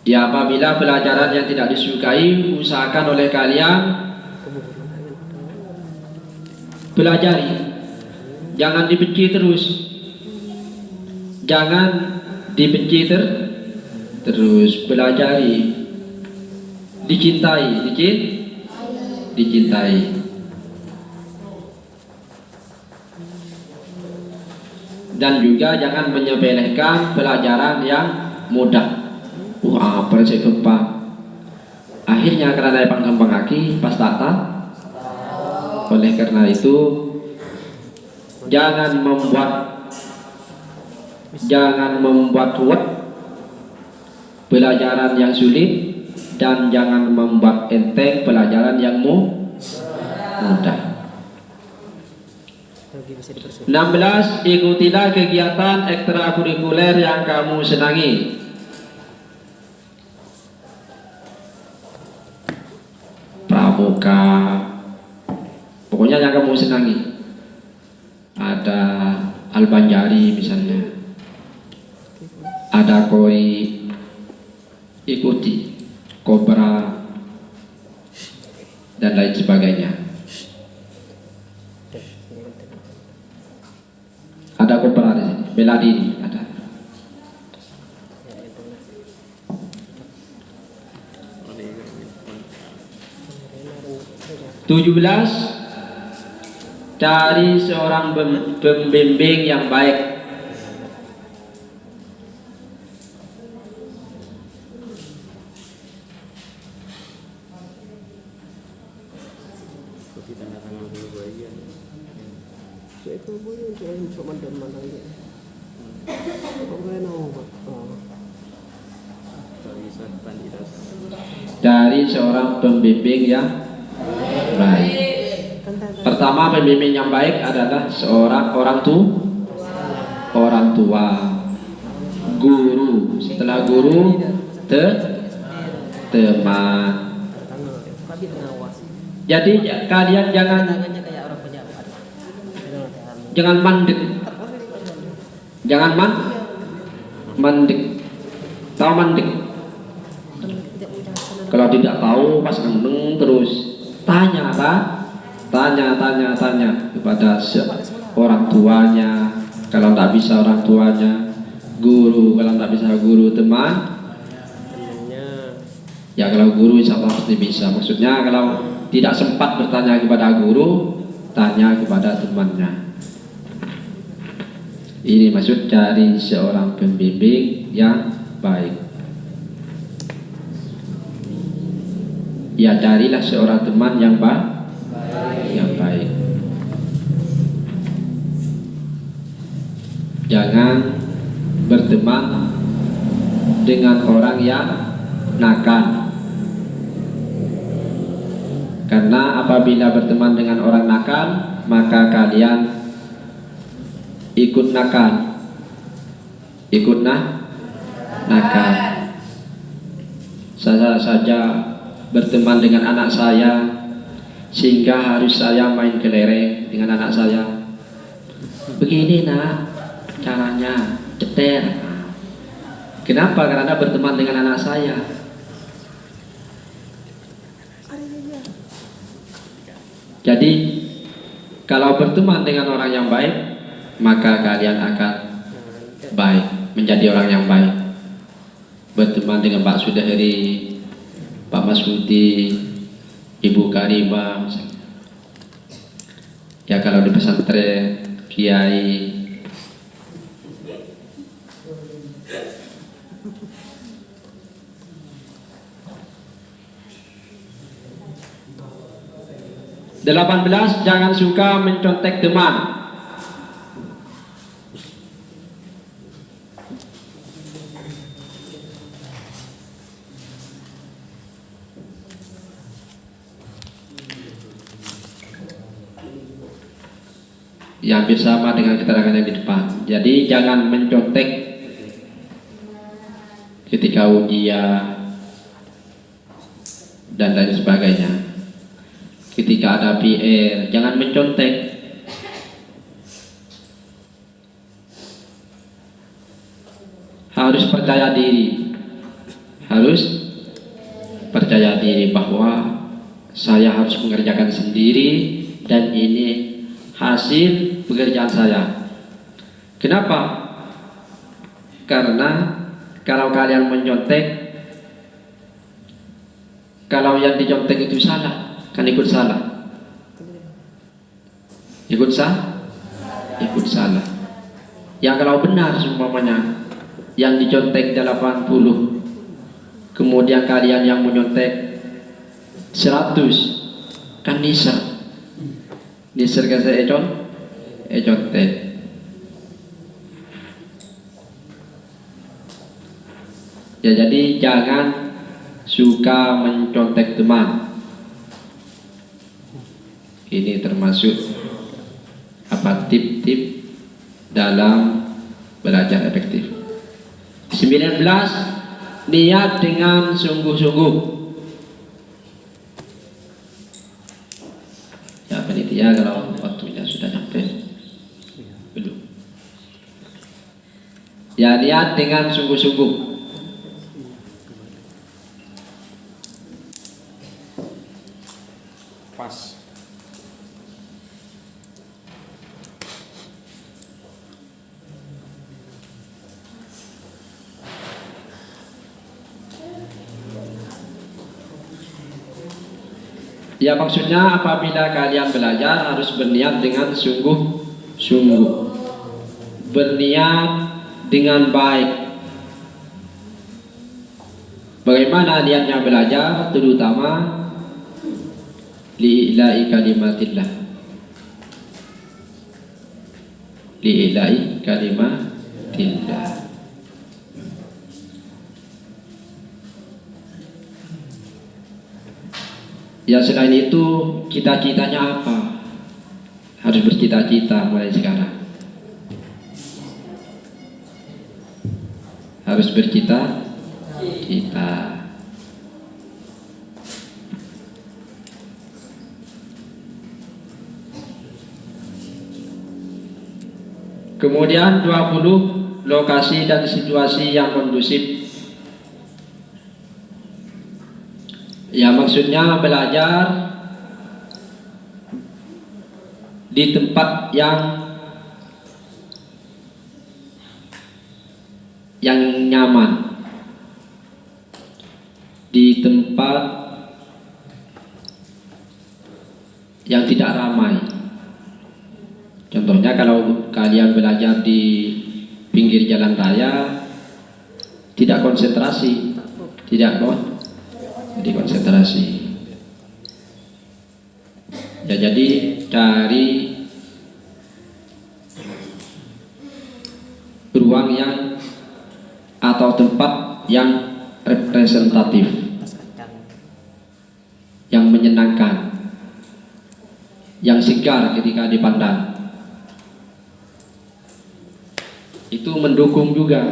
S1: Ya, apabila pelajaran yang tidak disukai, usahakan oleh kalian pelajari. Jangan dibenci terus. Terus pelajari. Dicintai. Dan juga jangan menyepelekan pelajaran yang mudah. Apa sih gampang. Akhirnya karena gampang lagi pas tata. Oleh karena itu jangan membuat ruwet pelajaran yang sulit, dan jangan membuat enteng pelajaran yang mudah. 16. Ikutilah kegiatan ekstrakurikuler yang kamu senangi. pramuka, pokoknya yang kamu senangi. Ada Al-Banjari misalnya, ada koi, ikuti, kobra, dan lain sebagainya. Ada kobra di sini, bela diri ada. (17) Cari seorang pembimbing yang baik. Dari seorang pembimbing yang baik. Pertama, pembimbing yang baik adalah seorang orang tua, guru. Setelah guru, teman. Jadi kalian jangan mandek. Jangan mandek. Tahu mandek? Kalau tidak tahu pas neng terus tanya kepada orang tuanya. Kalau tidak bisa orang tuanya, guru. Kalau tidak bisa guru, teman. Ya kalau guru insya Allah pasti bisa. Maksudnya kalau tidak sempat bertanya kepada guru, tanya kepada temannya. Ini maksud cari seorang pembimbing yang baik. Ya carilah seorang teman yang baik. Jangan berteman dengan orang yang nakal. Karena apabila berteman dengan orang nakal, maka kalian ikut nakal. Saya saja berteman dengan anak saya, sehingga harus saya main kelereng dengan anak saya. Begini nak caranya, ceter. Kenapa? Karena berteman dengan anak saya. Jadi kalau berteman dengan orang yang baik, maka kalian akan baik, menjadi orang yang baik. Berteman dengan Pak Sudahri, Pak Masudi, Ibu Karimah, ya kalau di pesantren, kiai. (18) Jangan suka mencontek teman. Yang hampir sama dengan keterangan yang di depan. Jadi jangan mencontek ketika ujian dan lain sebagainya. Ketika ada PR, jangan mencontek. Harus percaya diri bahwa saya harus mengerjakan sendiri dan ini hasil pekerjaan saya. Kenapa? Karena kalau kalian mencontek, kalau yang dicontek itu salah, kan ikut salah. Ikut salah. Ya kalau benar seumpamanya yang dicontek 80, kemudian kalian yang menyontek 100, kan Niser kasa econtek. Ya jadi jangan suka mencontek teman. Ini termasuk tip-tip dalam belajar efektif. 19. Niat dengan sungguh-sungguh. ya kalau waktunya sudah sampai. Belum. Ya, niat dengan sungguh-sungguh.
S2: Pas.
S1: Ya, maksudnya apabila kalian belajar harus berniat dengan sungguh-sungguh, berniat dengan baik. Bagaimana niatnya belajar? Terutama li'ila'i kalimatillah, li'ila'i kalimatillah. Ya, selain itu cita-citanya apa? Harus bercita-cita mulai sekarang. Harus bercita-cita. Kemudian 20 lokasi dan situasi yang kondusif. Ya, maksudnya belajar di tempat yang nyaman, di tempat yang tidak ramai. Contohnya kalau kalian belajar di pinggir jalan raya, tidak konsentrasi, jadi konsentrasi. Ya, jadi cari ruang yang atau tempat yang representatif, yang menyenangkan, yang segar ketika dipandang. Itu mendukung juga,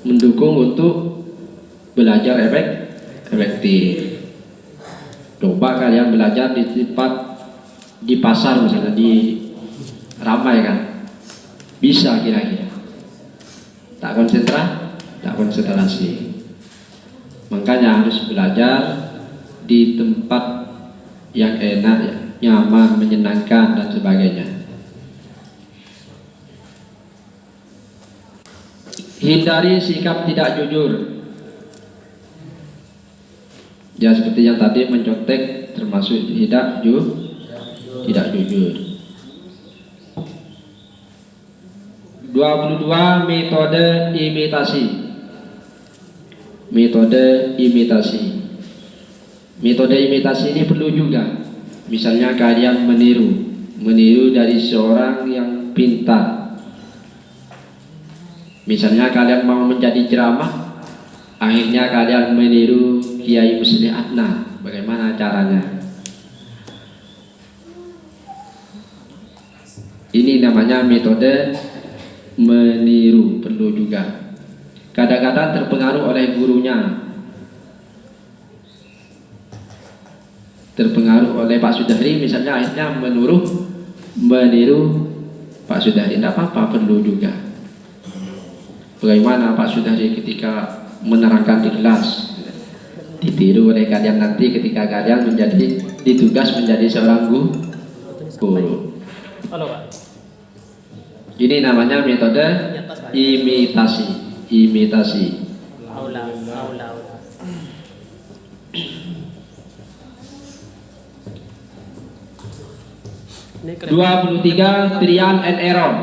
S1: mendukung untuk belajar efektif. Coba kalian belajar di tempat, di pasar misalnya, di ramai kan, bisa kira-kira tak konsentrasi. Makanya harus belajar di tempat yang enak, nyaman, menyenangkan dan sebagainya. Hindari sikap tidak jujur. Ya, seperti yang tadi mencontek termasuk tidak jujur. 22 metode imitasi. Metode imitasi ini perlu juga. Misalnya kalian meniru dari seorang yang pintar. Misalnya kalian mau menjadi ceramah, akhirnya kalian meniru Kiai Musli Adnan. Bagaimana caranya? Ini namanya metode meniru, perlu juga. Kadang-kadang terpengaruh oleh gurunya, terpengaruh oleh Pak Sudahri misalnya, akhirnya meniru Pak Sudahri. Tidak apa-apa, perlu juga. Bagaimana Pak Sudahri ketika menerangkan di kelas, ditiru oleh kalian nanti ketika kalian ditugas menjadi seorang guru.
S2: Halo Pak.
S1: Ini namanya metode imitasi.
S2: Aula.
S1: 23 trial and error.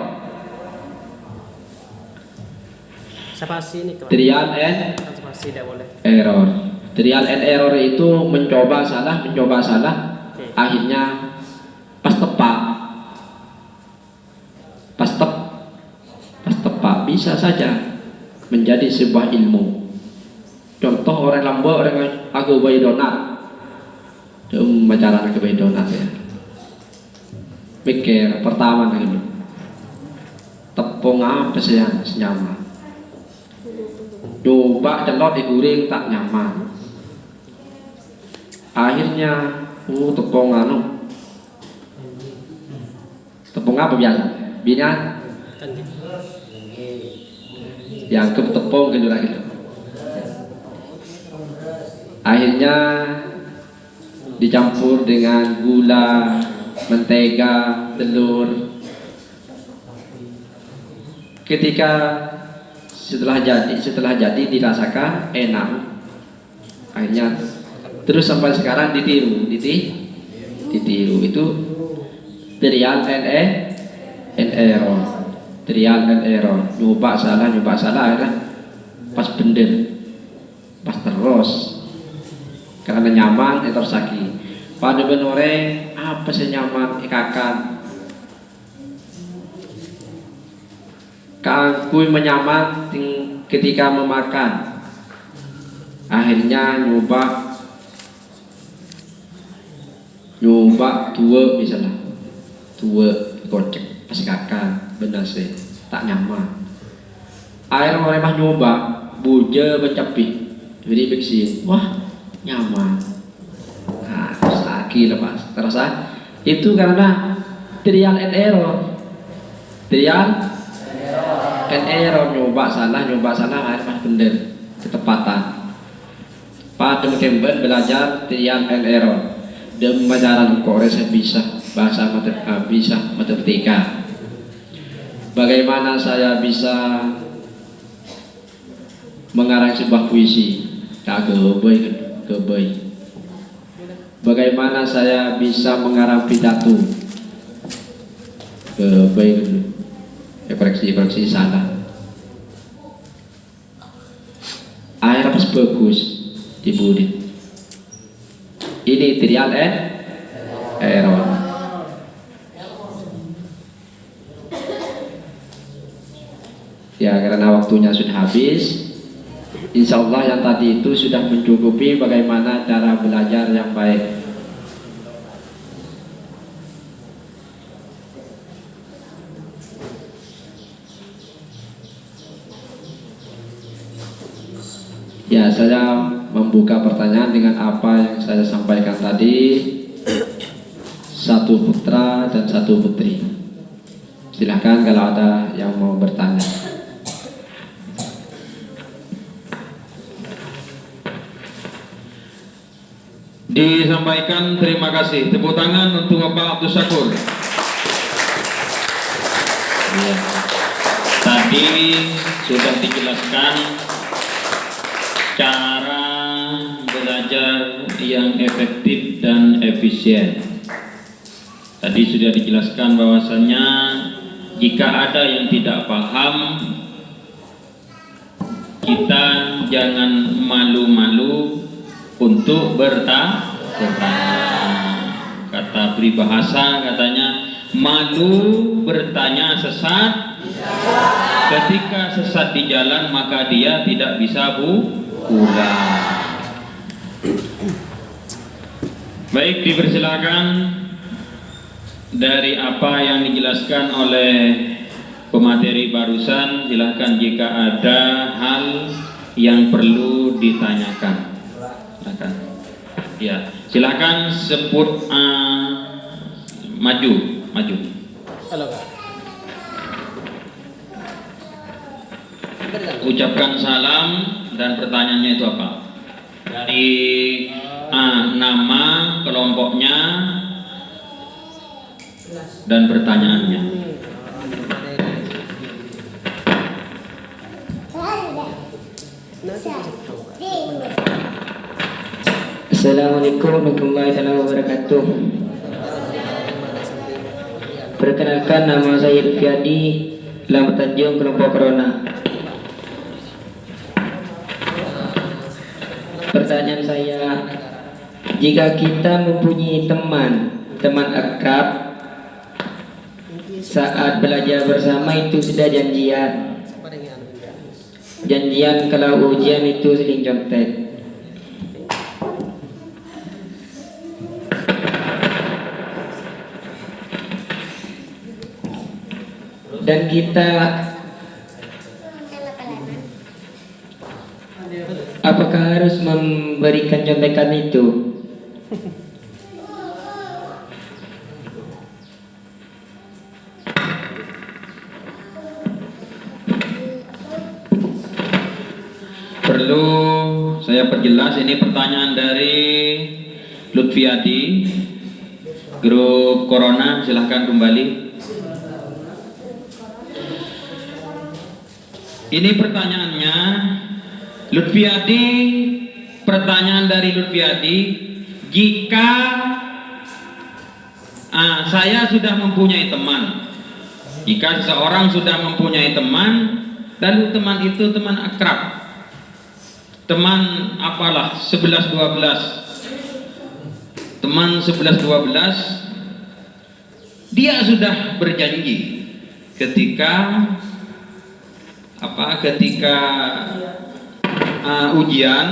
S2: Spasi ini
S1: Trial and
S2: spasi tidak boleh.
S1: error. Trial and error itu mencoba salah,
S2: Oke.
S1: akhirnya pas tepat bisa saja menjadi sebuah ilmu. Contoh orang Lombok, orang aku bayi donat, bicara aku bayi donat ya. Mikir pertama dulu, tepung apa sih yang nyaman? Coba celot digoreng tak nyaman. Akhirnya tepung Tepung apa biasa? Bina
S2: Kan gitu.
S1: yang ke tepung gitu lah gitu. Akhirnya dicampur dengan gula, mentega, telur. Ketika setelah jadi dirasakan enak. Akhirnya terus sampai sekarang ditiru itu trial and error. Trial and error. Nyoba salah akhirnya pas bener, pas terus. Karena nyaman terus lagi. Pada benore apa sih nyaman ikakan. Kangkui menyaman ketika memakan. Akhirnya nyoba dua misalnya, dua gocek pas kakak benar sih tak nyaman. Akhirnya mereka nyoba buja mencapi, jadi bersih, wah nyaman. Nah terus lagi lepas terasa itu karena trial and error, nyoba salah akhirnya bener ketepatan. Pada kemben belajar trial and error. Dan pelajaran Kores bisa bahasa matematika. Bagaimana saya bisa mengarang sebuah puisi? Gebay. Bagaimana saya bisa mengarang pidato? Gebay. Koreksi salah. Akhirnya pas bagus dibudi. Ini trial and error. Ya karena waktunya sudah habis. Insya Allah yang tadi itu sudah mencukupi bagaimana cara belajar yang baik. Ya, saya membuka pertanyaan dengan apa yang saya sampaikan tadi. Satu putra dan satu putri. Silahkan kalau ada yang mau bertanya.
S3: Disampaikan terima kasih. Tepuk tangan untuk Bapak Abdul Syakur. Ya. Tadi sudah dijelaskan cara belajar yang efektif dan efisien. Tadi sudah dijelaskan bahwasanya jika ada yang tidak paham, kita jangan malu-malu untuk bertanya. Kata peribahasa katanya, malu bertanya sesat. Ketika sesat di jalan maka dia tidak bisa pulang. Baik, dipersilakan dari apa yang dijelaskan oleh pemateri barusan. Silakan jika ada hal yang perlu ditanyakan. Silakan. Ya, silakan sebut maju.
S2: Halo Kak.
S3: Ucapkan salam dan pertanyaannya itu apa? Dari nama, kelompoknya, dan pertanyaannya.
S4: Assalamualaikum warahmatullahi wabarakatuh. Perkenalkan, nama saya Rifyadi, Lampung Tanjung, kelompok Corona. Pertanyaan saya, jika kita mempunyai teman akrab, saat belajar bersama itu sudah janjian kalau ujian itu saling contek. Dan kita apakah harus memberikan contekan itu?
S3: perlu saya perjelas, ini pertanyaan dari Lutfiati, grup Corona, silahkan kembali. Ini pertanyaannya, Lutfiati, pertanyaan dari Lutfiati, jika saya sudah mempunyai teman, jika seseorang sudah mempunyai teman, lalu teman itu teman akrab, teman apalah 11-12, teman 11-12, dia sudah berjanji ketika ujian,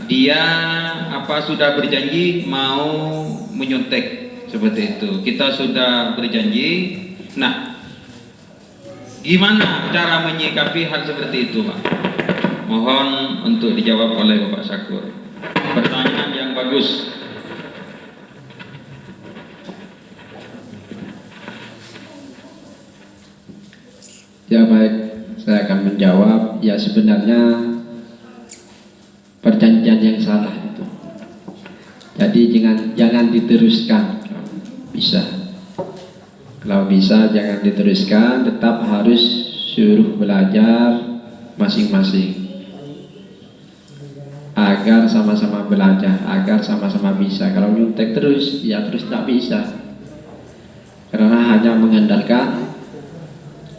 S3: dia sudah berjanji mau menyontek, seperti itu. Kita sudah berjanji. Nah, gimana cara menyikapi hal seperti itu, Pak? Mohon untuk dijawab oleh Bapak Syakur. Pertanyaan yang bagus.
S1: Ya baik, saya akan menjawab. Ya sebenarnya perjanjian yang salah itu. Jadi jangan diteruskan. Bisa. Kalau bisa jangan diteruskan, tetap harus suruh belajar masing-masing. Agar sama-sama belajar, agar sama-sama bisa. Kalau nyontek terus, ya terus tak bisa. Karena hanya mengandalkan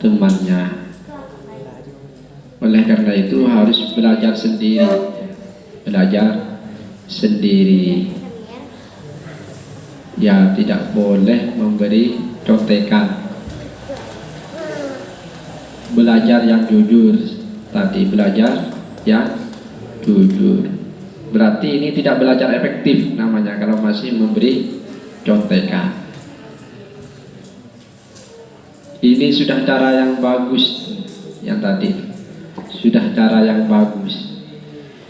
S1: temannya. Oleh karena itu harus belajar sendiri. Belajar sendiri. Ya tidak boleh memberi contekan. Belajar yang jujur. Tadi belajar yang jujur. Berarti ini tidak belajar efektif namanya kalau masih memberi contekan. Ini sudah cara yang bagus. Yang tadi sudah cara yang bagus,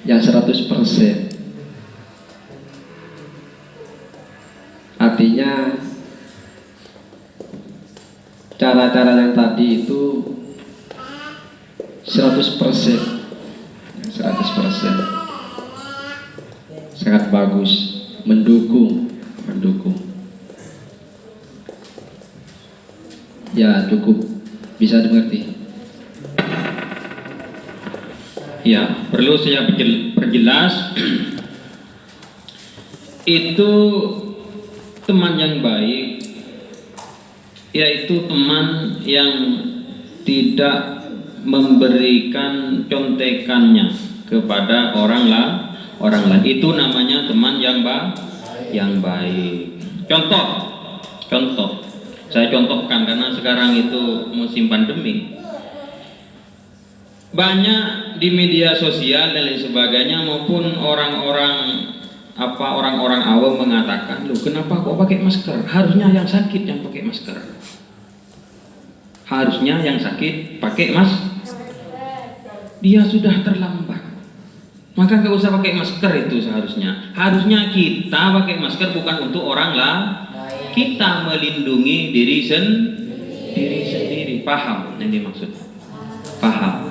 S1: yang 100%. Artinya cara-cara yang tadi itu 100%, 100%, sangat bagus, mendukung. Ya cukup bisa dimengerti.
S3: Ya, perlu saya perjelas. Itu teman yang baik, yaitu teman yang tidak memberikan contekannya kepada orang lain. Itu namanya teman yang baik. Contoh. Saya contohkan karena sekarang itu musim pandemi. Banyak di media sosial dan lain sebagainya maupun orang-orang awam mengatakan, loh kenapa kok pakai masker? Harusnya yang sakit yang pakai masker. Harusnya yang sakit pakai dia sudah terlambat. Maka nggak usah pakai masker itu seharusnya. Harusnya kita pakai masker bukan untuk orang lain. Kita melindungi diri sendiri. Paham yang dimaksud? Paham.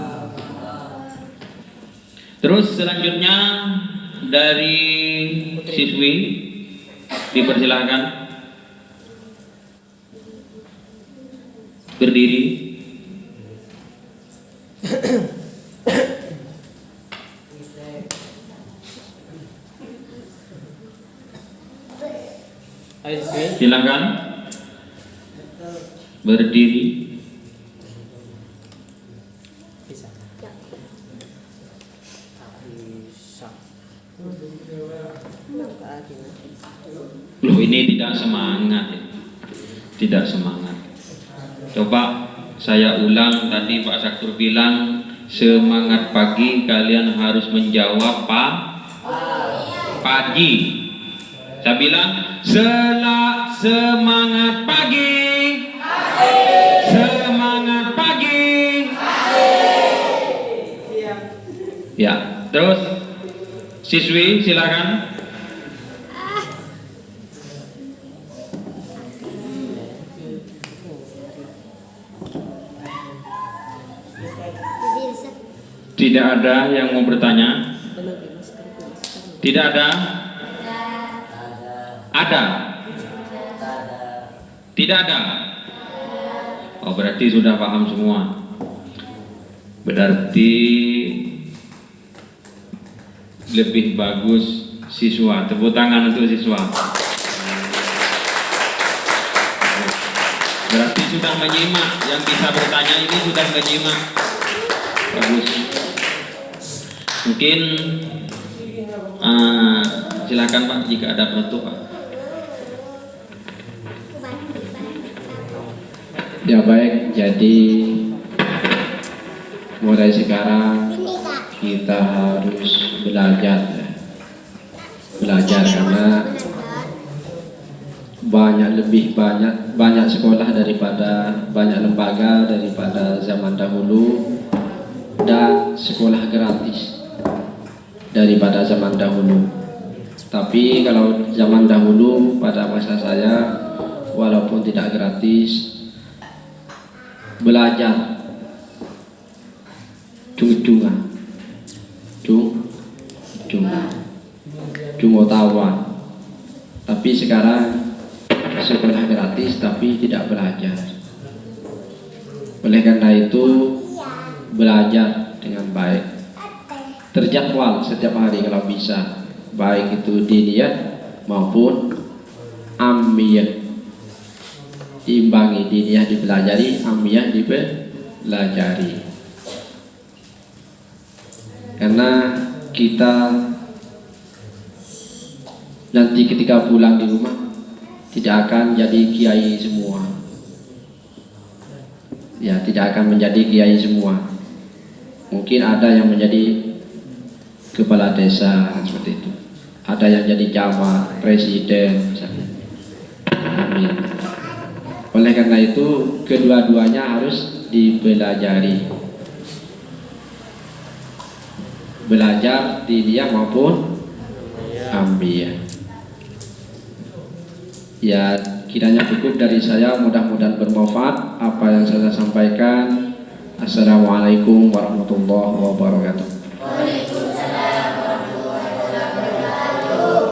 S3: Terus selanjutnya dari siswi dipersilahkan berdiri. Silakan berdiri. Loh ini tidak semangat. Tidak semangat. Coba saya ulang, tadi Pak Syakur bilang semangat pagi, kalian harus menjawab pagi. Saya bilang semangat pagi. Semangat pagi. Ya, terus siswi silakan. Tidak ada yang mau bertanya? Tidak ada? Ada? Tidak ada? Oh, berarti sudah paham semua. Berarti lebih bagus siswa. Tepuk tangan untuk siswa. Berarti sudah menyimak. Yang bisa bertanya ini sudah menyimak. Bagus. Mungkin silakan Pak jika ada penutup Pak.
S1: Ya baik, jadi mulai sekarang kita harus belajar ya. Belajar karena banyak sekolah daripada banyak lembaga daripada zaman dahulu, dan sekolah gratis daripada zaman dahulu. Tapi kalau zaman dahulu pada masa saya, walaupun tidak gratis, belajar cung-cungan, cung-otawan. Tapi sekarang sekolah gratis tapi tidak belajar. Oleh karena itu belajar dengan baik, terjadwal setiap hari kalau bisa, baik itu diniyah maupun amiyah. Imbangi, diniyah dipelajari, amiyah dipelajari. Karena kita nanti ketika pulang di rumah tidak akan jadi kiai semua. Ya, tidak akan menjadi kiai semua. Mungkin ada yang menjadi kepala desa seperti itu. Ada yang jadi camat, presiden misalnya. Amin. Oleh karena itu kedua-duanya harus dipelajari. Belajar diniyah maupun amiyah. Ya, kiranya cukup dari saya, mudah-mudahan bermanfaat apa yang saya sampaikan. Assalamualaikum warahmatullahi wabarakatuh.